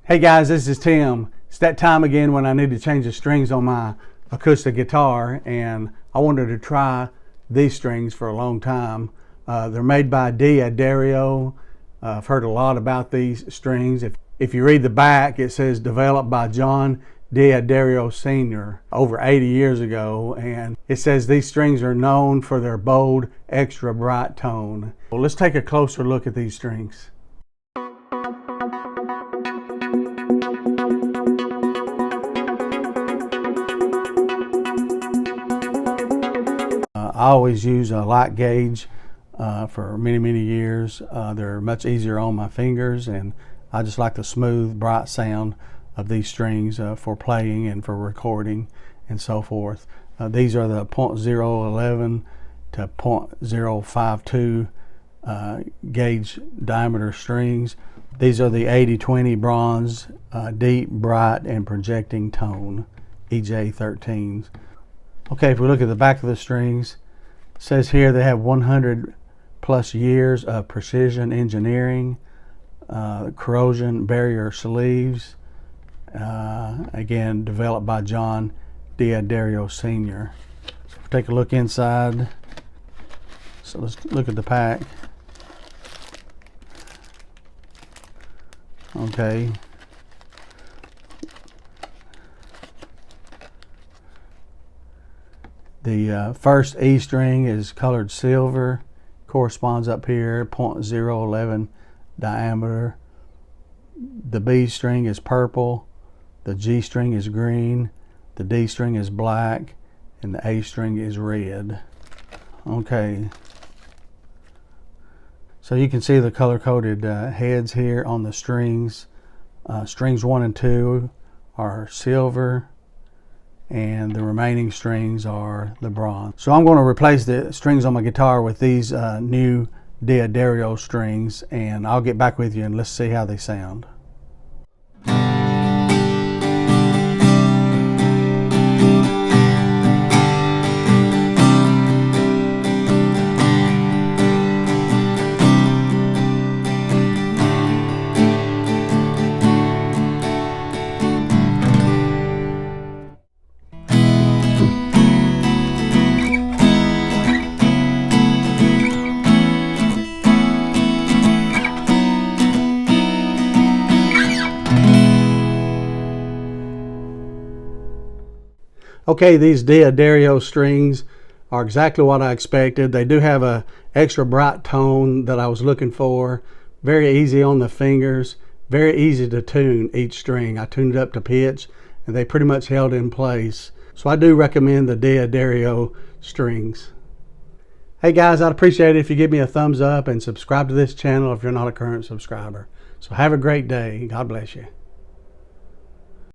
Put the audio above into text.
Hey guys, this is Tim. It's that time again when I need to change the strings on my acoustic guitar, and I wanted to try these strings for a long time. They're made by D'Addario. I've heard a lot about these strings. If you read the back, it says developed by John D'Addario Sr. over 80 years ago, and it says these strings are known for their bold, extra bright tone. Well, let's take a closer look at these strings. I always use a light gauge for many years. They're much easier on my fingers, and I just like the smooth, bright sound of these strings for playing and for recording and so forth. These are the 0.011 to 0.052 gauge diameter strings. These are the 80/20 bronze, deep, bright, and projecting tone EJ13s. Okay, if we look at the back of the strings, it says here they have 100 plus years of precision engineering, corrosion barrier sleeves, again developed by John D'Addario Sr. So if we take a look inside, so let's look at the pack. Okay. The first E string is colored silver, corresponds up here, 0.011 diameter. The B string is purple, the G string is green, the D string is black, and the A string is red. Okay. So you can see the color-coded heads here on the strings. Strings 1 and 2 are silver, and the remaining strings are the bronze. So I'm going to replace the strings on my guitar with these new D'Addario strings, and I'll get back with you and let's see how they sound. Okay, these D'Addario strings are exactly what I expected. They do have a extra bright tone that I was looking for. Very easy on the fingers, very easy to tune each string. I tuned it up to pitch and they pretty much held in place. So I do recommend the D'Addario strings. Hey guys, I'd appreciate it if you give me a thumbs up and subscribe to this channel if you're not a current subscriber. So have a great day. God bless you.